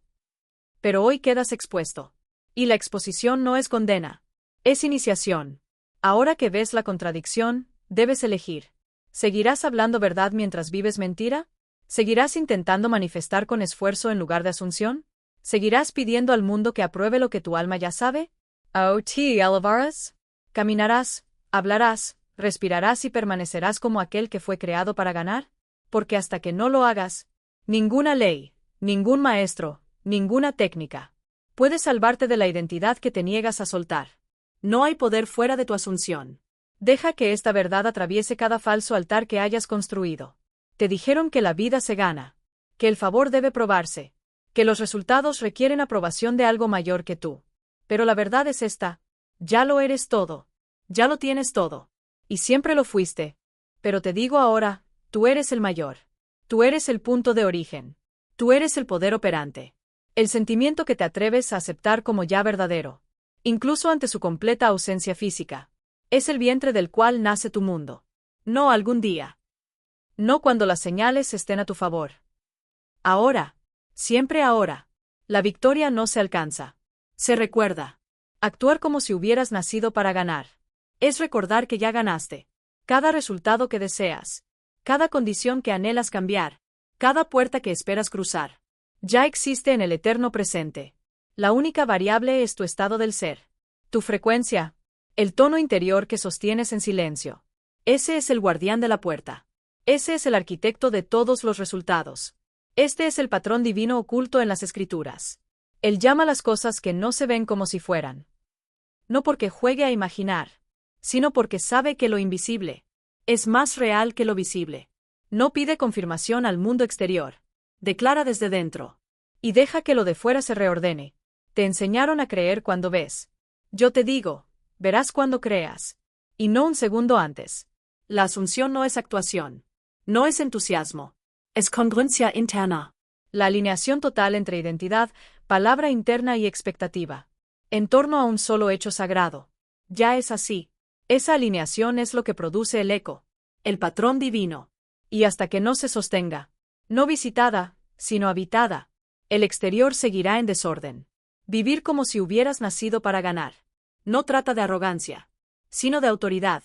Pero hoy quedas expuesto. Y la exposición no es condena. Es iniciación. Ahora que ves la contradicción, debes elegir. ¿Seguirás hablando verdad mientras vives mentira? ¿Seguirás intentando manifestar con esfuerzo en lugar de asunción? ¿Seguirás pidiendo al mundo que apruebe lo que tu alma ya sabe? ¿O te elevarás? ¿Caminarás, hablarás, respirarás y permanecerás como aquel que fue creado para ganar? Porque hasta que no lo hagas, ninguna ley, ningún maestro, ninguna técnica puede salvarte de la identidad que te niegas a soltar. No hay poder fuera de tu asunción. Deja que esta verdad atraviese cada falso altar que hayas construido. Te dijeron que la vida se gana, que el favor debe probarse, que los resultados requieren aprobación de algo mayor que tú. Pero la verdad es esta: ya lo eres todo, ya lo tienes todo, y siempre lo fuiste. Pero te digo ahora, tú eres el mayor. Tú eres el punto de origen. Tú eres el poder operante. El sentimiento que te atreves a aceptar como ya verdadero, incluso ante su completa ausencia física. Es el vientre del cual nace tu mundo. No algún día. No cuando las señales estén a tu favor. Ahora. Siempre ahora. La victoria no se alcanza. Se recuerda. Actuar como si hubieras nacido para ganar. Es recordar que ya ganaste. Cada resultado que deseas. Cada condición que anhelas cambiar. Cada puerta que esperas cruzar. Ya existe en el eterno presente. La única variable es tu estado del ser. Tu frecuencia. El tono interior que sostienes en silencio. Ese es el guardián de la puerta. Ese es el arquitecto de todos los resultados. Este es el patrón divino oculto en las escrituras. Él llama las cosas que no se ven como si fueran. No porque juegue a imaginar, sino porque sabe que lo invisible es más real que lo visible. No pide confirmación al mundo exterior. Declara desde dentro. Y deja que lo de fuera se reordene. Te enseñaron a creer cuando ves. Yo te digo, verás cuando creas. Y no un segundo antes. La asunción no es actuación. No es entusiasmo. Es congruencia interna. La alineación total entre identidad, palabra interna y expectativa. En torno a un solo hecho sagrado. Ya es así. Esa alineación es lo que produce el eco. El patrón divino. Y hasta que no se sostenga, no visitada, sino habitada, el exterior seguirá en desorden. Vivir como si hubieras nacido para ganar. No trata de arrogancia, sino de autoridad.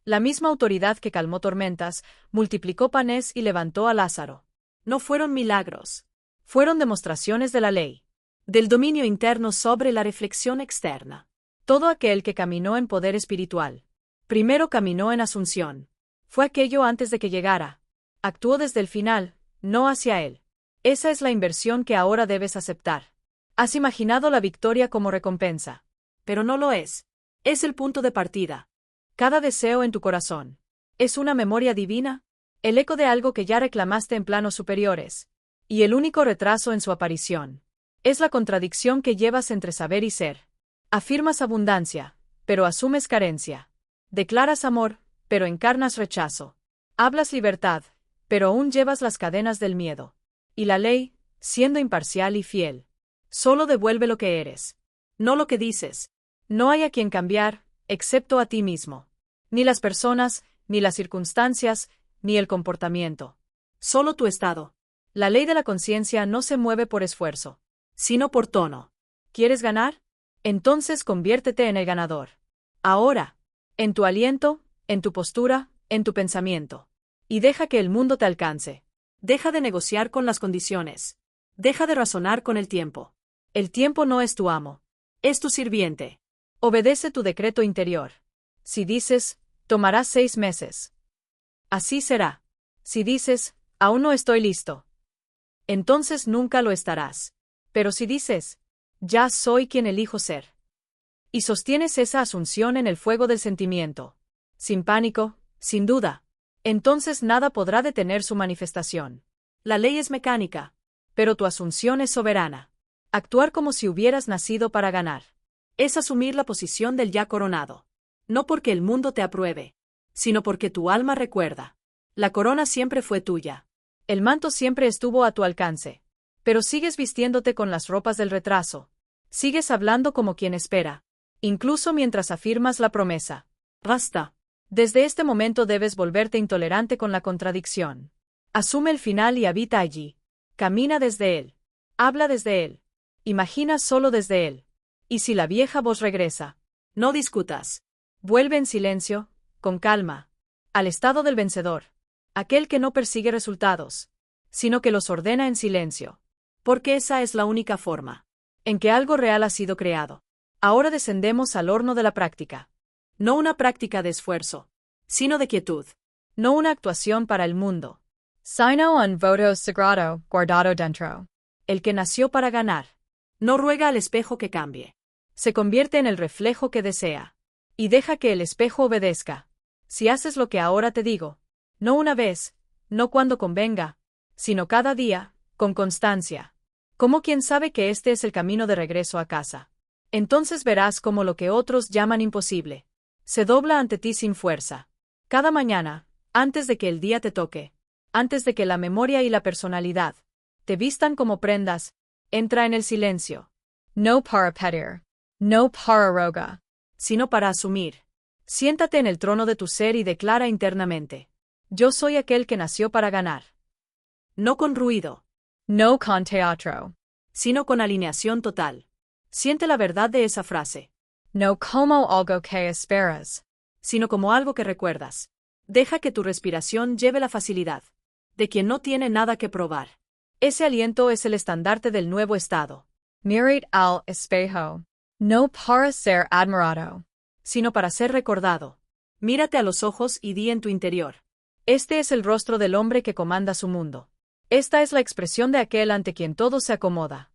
La misma autoridad que calmó tormentas, multiplicó panes y levantó a Lázaro. No fueron milagros. Fueron demostraciones de la ley, del dominio interno sobre la reflexión externa. Todo aquel que caminó en poder espiritual, primero caminó en asunción. Fue aquello antes de que llegara. Actuó desde el final, no hacia él. Esa es la inversión que ahora debes aceptar. Has imaginado la victoria como recompensa. Pero no lo es. Es el punto de partida. Cada deseo en tu corazón es una memoria divina, el eco de algo que ya reclamaste en planos superiores. Y el único retraso en su aparición es la contradicción que llevas entre saber y ser. Afirmas abundancia, pero asumes carencia. Declaras amor, pero encarnas rechazo. Hablas libertad, pero aún llevas las cadenas del miedo. Y la ley, siendo imparcial y fiel, solo devuelve lo que eres, no lo que dices. No hay a quien cambiar, excepto a ti mismo. Ni las personas, ni las circunstancias, ni el comportamiento. Solo tu estado. La ley de la conciencia no se mueve por esfuerzo, sino por tono. ¿Quieres ganar? Entonces conviértete en el ganador. Ahora. En tu aliento, en tu postura, en tu pensamiento. Y deja que el mundo te alcance. Deja de negociar con las condiciones. Deja de razonar con el tiempo. El tiempo no es tu amo. Es tu sirviente. Obedece tu decreto interior. Si dices, tomará 6 meses. Así será. Si dices, aún no estoy listo. Entonces nunca lo estarás. Pero si dices, ya soy quien elijo ser. Y sostienes esa asunción en el fuego del sentimiento, sin pánico, sin duda, entonces nada podrá detener su manifestación. La ley es mecánica, pero tu asunción es soberana. Actuar como si hubieras nacido para ganar. Es asumir la posición del ya coronado. No porque el mundo te apruebe, sino porque tu alma recuerda. La corona siempre fue tuya. El manto siempre estuvo a tu alcance. Pero sigues vistiéndote con las ropas del retraso. Sigues hablando como quien espera. Incluso mientras afirmas la promesa. Basta. Desde este momento debes volverte intolerante con la contradicción. Asume el final y habita allí. Camina desde él. Habla desde él. Imagina solo desde él. Y si la vieja voz regresa, no discutas. Vuelve en silencio, con calma, al estado del vencedor. Aquel que no persigue resultados, sino que los ordena en silencio. Porque esa es la única forma en que algo real ha sido creado. Ahora descendemos al horno de la práctica. No una práctica de esfuerzo, sino de quietud. No una actuación para el mundo. Sino un voto sagrado guardado dentro. El que nació para ganar. No ruega al espejo que cambie. Se convierte en el reflejo que desea. Y deja que el espejo obedezca. Si haces lo que ahora te digo, no una vez, no cuando convenga, sino cada día, con constancia. Como quien sabe que este es el camino de regreso a casa. Entonces verás cómo lo que otros llaman imposible se dobla ante ti sin fuerza. Cada mañana, antes de que el día te toque, antes de que la memoria y la personalidad te vistan como prendas, entra en el silencio. No para pedir, no para rogar, sino para asumir. Siéntate en el trono de tu ser y declara internamente: yo soy aquel que nació para ganar. No con ruido. No con teatro. Sino con alineación total. Siente la verdad de esa frase. No como algo que esperas. Sino como algo que recuerdas. Deja que tu respiración lleve la facilidad de quien no tiene nada que probar. Ese aliento es el estandarte del nuevo estado. Mirad al espejo. No para ser admirado, sino para ser recordado. Mírate a los ojos y di en tu interior: este es el rostro del hombre que comanda su mundo. Esta es la expresión de aquel ante quien todo se acomoda.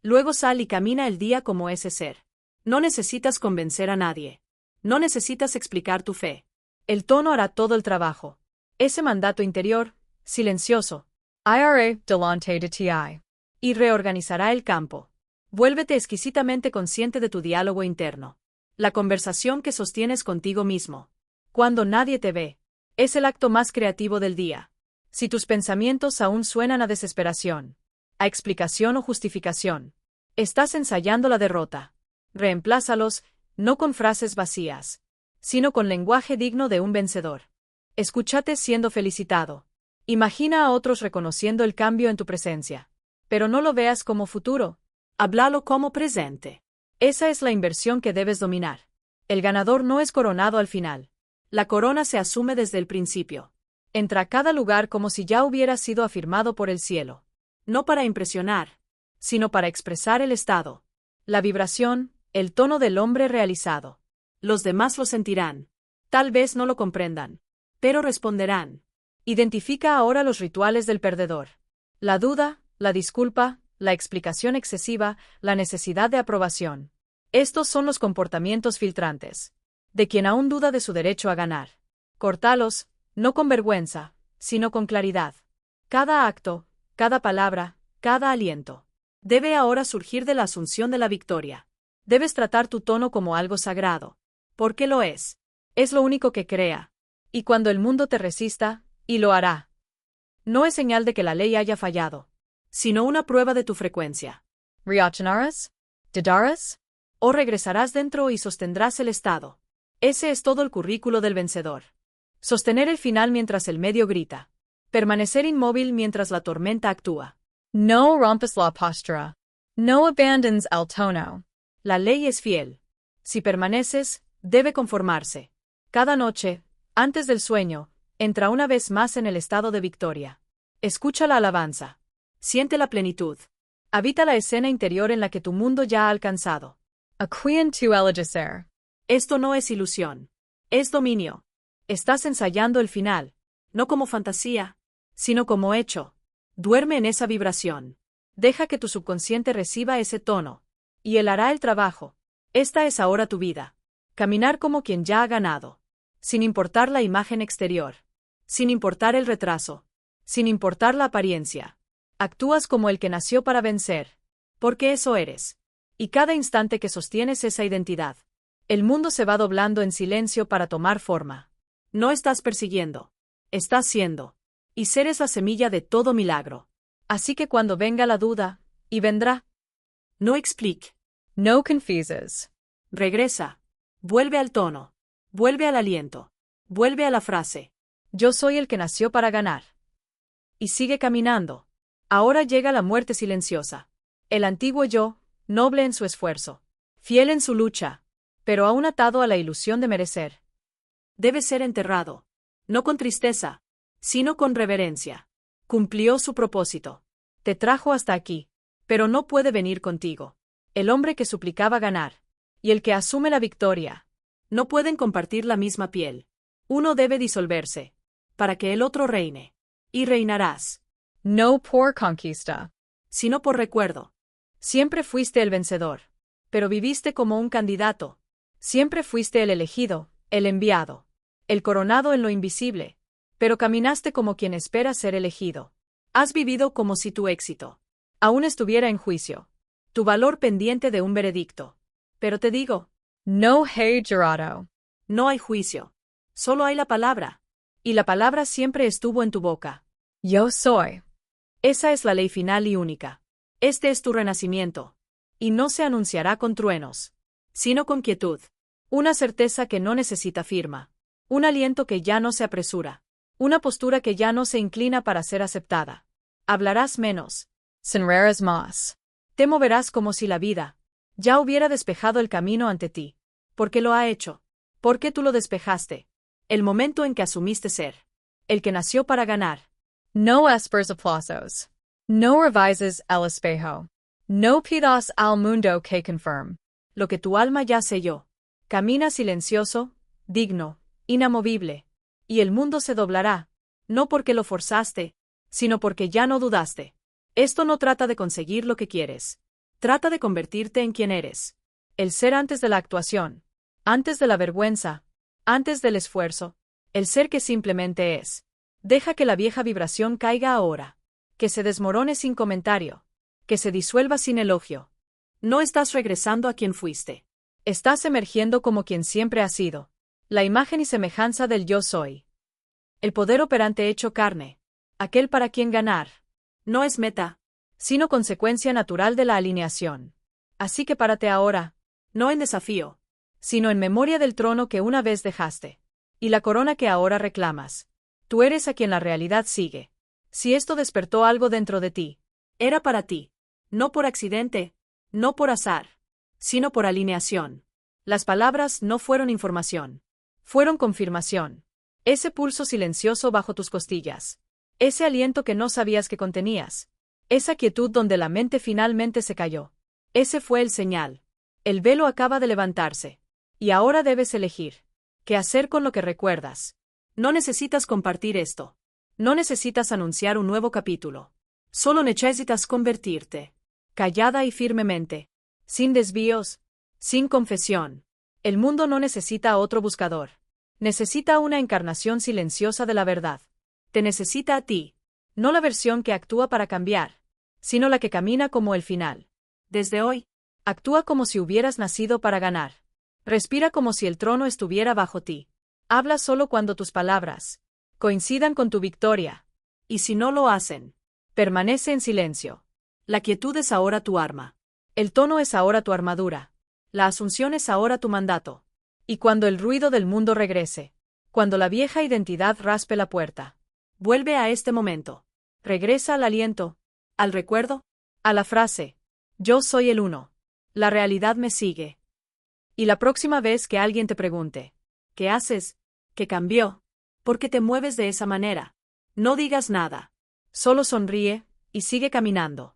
Luego sal y camina el día como ese ser. No necesitas convencer a nadie. No necesitas explicar tu fe. El tono hará todo el trabajo. Ese mandato interior, silencioso, iré delante de ti. Y reorganizará el campo. Vuélvete exquisitamente consciente de tu diálogo interno. La conversación que sostienes contigo mismo. Cuando nadie te ve, es el acto más creativo del día. Si tus pensamientos aún suenan a desesperación, a explicación o justificación, estás ensayando la derrota. Reemplázalos, no con frases vacías, sino con lenguaje digno de un vencedor. Escúchate siendo felicitado. Imagina a otros reconociendo el cambio en tu presencia. Pero no lo veas como futuro. Háblalo como presente. Esa es la inversión que debes dominar. El ganador no es coronado al final. La corona se asume desde el principio. Entra a cada lugar como si ya hubiera sido afirmado por el cielo. No para impresionar, sino para expresar el estado, la vibración, el tono del hombre realizado. Los demás lo sentirán. Tal vez no lo comprendan, pero responderán. Identifica ahora los rituales del perdedor. La duda, la disculpa, la explicación excesiva, la necesidad de aprobación. Estos son los comportamientos filtrantes de quien aún duda de su derecho a ganar. Córtalos, no con vergüenza, sino con claridad. Cada acto, cada palabra, cada aliento debe ahora surgir de la asunción de la victoria. Debes tratar tu tono como algo sagrado, porque lo es. Es lo único que crea. Y cuando el mundo te resista, y lo hará, no es señal de que la ley haya fallado, sino una prueba de tu frecuencia. Reaccionarás? ¿Dudarás? O regresarás dentro y sostendrás el estado. Ese es todo el currículo del vencedor. Sostener el final mientras el medio grita. Permanecer inmóvil mientras la tormenta actúa. No rompes la postura. No abandons el tono. La ley es fiel. Si permaneces, debe conformarse. Cada noche, antes del sueño, entra una vez más en el estado de victoria. Escucha la alabanza. Siente la plenitud. Habita la escena interior en la que tu mundo ya ha alcanzado. Acquien tu elegicer. Esto no es ilusión. Es dominio. Estás ensayando el final, no como fantasía, sino como hecho. Duerme en esa vibración. Deja que tu subconsciente reciba ese tono, y él hará el trabajo. Esta es ahora tu vida. Caminar como quien ya ha ganado, sin importar la imagen exterior, sin importar el retraso, sin importar la apariencia. Actúas como el que nació para vencer, porque eso eres. Y cada instante que sostienes esa identidad, el mundo se va doblando en silencio para tomar forma. No estás persiguiendo, estás siendo. Y ser es la semilla de todo milagro. Así que cuando venga la duda, y vendrá, no explique. No confuses. Regresa. Vuelve al tono. Vuelve al aliento. Vuelve a la frase. Yo soy el que nació para ganar. Y sigue caminando. Ahora llega la muerte silenciosa. El antiguo yo, noble en su esfuerzo, fiel en su lucha, pero aún atado a la ilusión de merecer. Debe ser enterrado. No con tristeza, sino con reverencia. Cumplió su propósito. Te trajo hasta aquí, pero no puede venir contigo. El hombre que suplicaba ganar, y el que asume la victoria, no pueden compartir la misma piel. Uno debe disolverse, para que el otro reine. Y reinarás. No por conquista. Sino por recuerdo. Siempre fuiste el vencedor, pero viviste como un candidato. Siempre fuiste el elegido, el enviado, el coronado en lo invisible, pero caminaste como quien espera ser elegido. Has vivido como si tu éxito aún estuviera en juicio, tu valor pendiente de un veredicto. Pero te digo, No hay jurado. no hay juicio, solo hay la palabra, y la palabra siempre estuvo en tu boca. Yo soy. Esa es la ley final y única. Este es tu renacimiento, y no se anunciará con truenos, sino con quietud. Una certeza que no necesita firma, un aliento que ya no se apresura, una postura que ya no se inclina para ser aceptada. Hablarás menos. Sonreirás más. Te moverás como si la vida ya hubiera despejado el camino ante ti. Porque lo ha hecho. Porque tú lo despejaste. El momento en que asumiste ser el que nació para ganar. No espers aplausos. No revises el espejo. No pidas al mundo que confirm. Lo que tu alma ya selló. Camina silencioso, digno, inamovible. Y el mundo se doblará. No porque lo forzaste, sino porque ya no dudaste. Esto no trata de conseguir lo que quieres. Trata de convertirte en quien eres. El ser antes de la actuación. Antes de la vergüenza. Antes del esfuerzo. El ser que simplemente es. Deja que la vieja vibración caiga ahora. Que se desmorone sin comentario. Que se disuelva sin elogio. No estás regresando a quien fuiste. Estás emergiendo como quien siempre has sido. La imagen y semejanza del yo soy. El poder operante hecho carne. Aquel para quien ganar. No es meta, sino consecuencia natural de la alineación. Así que párate ahora. No en desafío, sino en memoria del trono que una vez dejaste. Y la corona que ahora reclamas. Tú eres a quien la realidad sigue. Si esto despertó algo dentro de ti, era para ti. No por accidente, no por azar, sino por alineación. Las palabras no fueron información. Fueron confirmación. Ese pulso silencioso bajo tus costillas. Ese aliento que no sabías que contenías. Esa quietud donde la mente finalmente se cayó. Ese fue el señal. El velo acaba de levantarse. Y ahora debes elegir. ¿Qué hacer con lo que recuerdas? No necesitas compartir esto. No necesitas anunciar un nuevo capítulo. Solo necesitas convertirte. Callada y firmemente. Sin desvíos. Sin confesión. El mundo no necesita a otro buscador. Necesita una encarnación silenciosa de la verdad. Te necesita a ti. No la versión que actúa para cambiar, sino la que camina como el final. Desde hoy, actúa como si hubieras nacido para ganar. Respira como si el trono estuviera bajo ti. Habla solo cuando tus palabras coincidan con tu victoria. Y si no lo hacen, permanece en silencio. La quietud es ahora tu arma. El tono es ahora tu armadura. La asunción es ahora tu mandato. Y cuando el ruido del mundo regrese, cuando la vieja identidad raspe la puerta, vuelve a este momento. Regresa al aliento, al recuerdo, a la frase: yo soy el uno. La realidad me sigue. Y la próxima vez que alguien te pregunte: ¿qué haces? ¿Qué cambió? ¿Por qué te mueves de esa manera? No digas nada. Solo sonríe y sigue caminando.